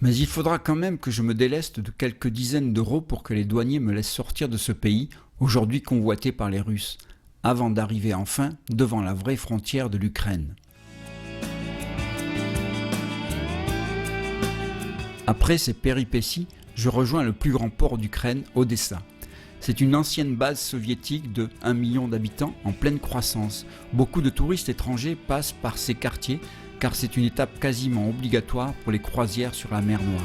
Mais il faudra quand même que je me déleste de quelques dizaines d'euros pour que les douaniers me laissent sortir de ce pays, aujourd'hui convoité par les Russes, avant d'arriver enfin devant la vraie frontière de l'Ukraine. Après ces péripéties, je rejoins le plus grand port d'Ukraine, Odessa. C'est une ancienne base soviétique de 1 million d'habitants en pleine croissance. Beaucoup de touristes étrangers passent par ces quartiers car c'est une étape quasiment obligatoire pour les croisières sur la mer Noire.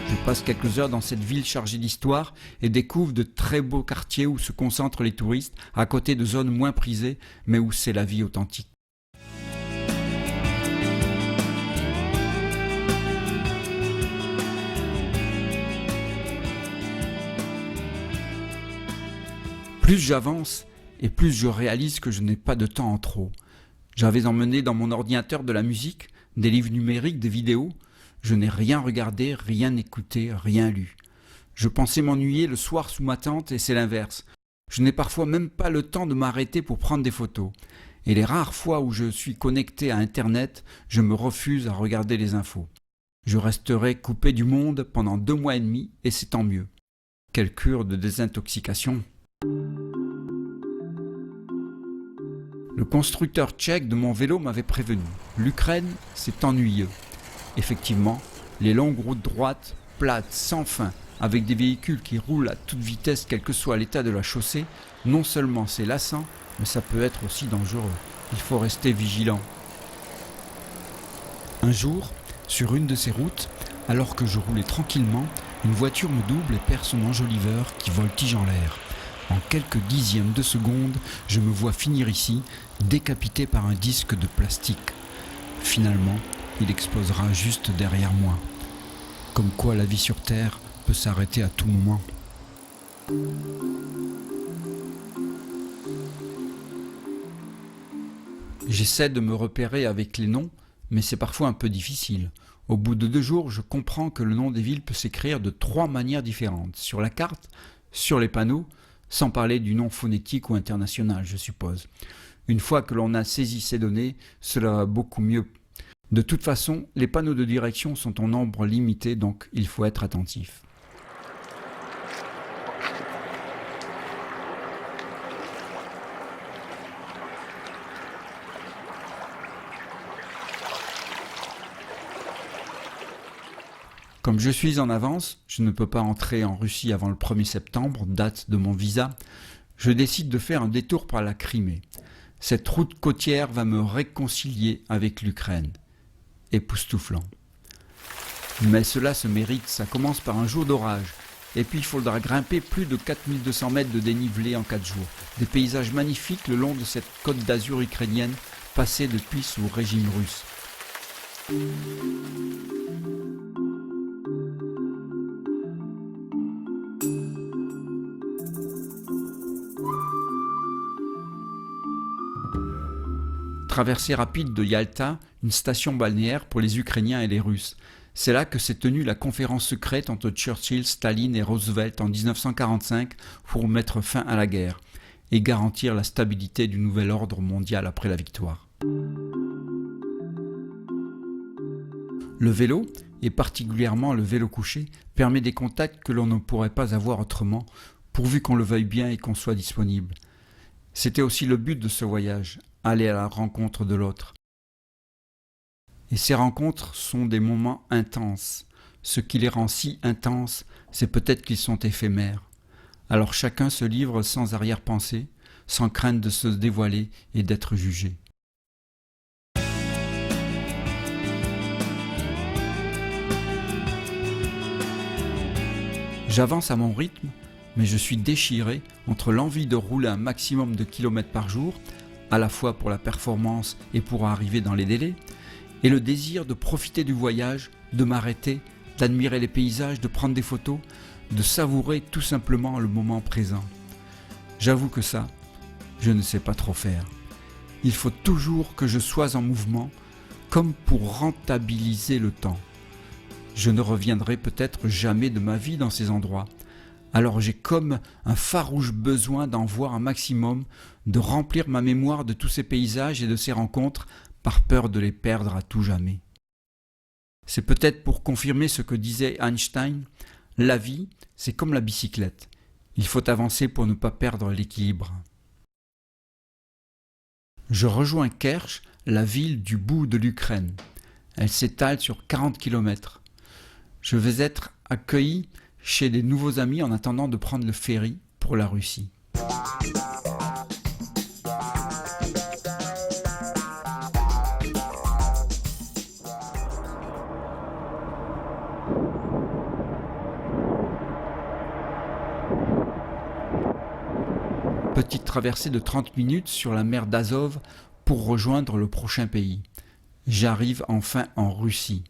Je passe quelques heures dans cette ville chargée d'histoire et découvre de très beaux quartiers où se concentrent les touristes, à côté de zones moins prisées, mais où c'est la vie authentique. Plus j'avance et plus je réalise que je n'ai pas de temps en trop. J'avais emmené dans mon ordinateur de la musique, des livres numériques, des vidéos. Je n'ai rien regardé, rien écouté, rien lu. Je pensais m'ennuyer le soir sous ma tente et c'est l'inverse. Je n'ai parfois même pas le temps de m'arrêter pour prendre des photos. Et les rares fois où je suis connecté à Internet, je me refuse à regarder les infos. Je resterai coupé du monde pendant 2 mois et demi et c'est tant mieux. Quelle cure de désintoxication! Le constructeur tchèque de mon vélo m'avait prévenu. L'Ukraine, c'est ennuyeux. Effectivement, les longues routes droites, plates, sans fin, avec des véhicules qui roulent à toute vitesse quel que soit l'état de la chaussée, non seulement c'est lassant, mais ça peut être aussi dangereux. Il faut rester vigilant. Un jour, sur une de ces routes, alors que je roulais tranquillement, une voiture me double et perd son enjoliveur qui voltige en l'air. En quelques dixièmes de seconde, je me vois finir ici, décapité par un disque de plastique. Finalement, il explosera juste derrière moi. Comme quoi la vie sur Terre peut s'arrêter à tout moment. J'essaie de me repérer avec les noms, mais c'est parfois un peu difficile. Au bout de 2 jours, je comprends que le nom des villes peut s'écrire de 3 manières différentes. Sur la carte, sur les panneaux, sans parler du nom phonétique ou international, je suppose. Une fois que l'on a saisi ces données, cela va beaucoup mieux. De toute façon, les panneaux de direction sont en nombre limité, donc il faut être attentif. Comme je suis en avance, je ne peux pas entrer en Russie avant le 1er septembre, date de mon visa, je décide de faire un détour par la Crimée. Cette route côtière va me réconcilier avec l'Ukraine. Époustouflant. Mais cela se mérite, ça commence par un jour d'orage. Et puis il faudra grimper plus de 4200 mètres de dénivelé en 4 jours. Des paysages magnifiques le long de cette côte d'Azur ukrainienne, passée depuis sous régime russe. Traversée rapide de Yalta, une station balnéaire pour les Ukrainiens et les Russes. C'est là que s'est tenue la conférence secrète entre Churchill, Staline et Roosevelt en 1945 pour mettre fin à la guerre et garantir la stabilité du nouvel ordre mondial après la victoire. Le vélo, et particulièrement le vélo couché, permet des contacts que l'on ne pourrait pas avoir autrement, pourvu qu'on le veuille bien et qu'on soit disponible. C'était aussi le but de ce voyage, aller à la rencontre de l'autre. Et ces rencontres sont des moments intenses. Ce qui les rend si intenses, c'est peut-être qu'ils sont éphémères. Alors chacun se livre sans arrière-pensée, sans crainte de se dévoiler et d'être jugé. J'avance à mon rythme, mais je suis déchiré entre l'envie de rouler un maximum de kilomètres par jour, à la fois pour la performance et pour arriver dans les délais, et le désir de profiter du voyage, de m'arrêter, d'admirer les paysages, de prendre des photos, de savourer tout simplement le moment présent. J'avoue que ça, je ne sais pas trop faire. Il faut toujours que je sois en mouvement, comme pour rentabiliser le temps. Je ne reviendrai peut-être jamais de ma vie dans ces endroits. Alors j'ai comme un farouche besoin d'en voir un maximum, de remplir ma mémoire de tous ces paysages et de ces rencontres par peur de les perdre à tout jamais. C'est peut-être pour confirmer ce que disait Einstein, la vie, c'est comme la bicyclette. Il faut avancer pour ne pas perdre l'équilibre. Je rejoins Kerch, la ville du bout de l'Ukraine. Elle s'étale sur 40 km. Je vais être accueilli chez des nouveaux amis en attendant de prendre le ferry pour la Russie. Petite traversée de 30 minutes sur la mer d'Azov pour rejoindre le prochain pays. J'arrive enfin en Russie.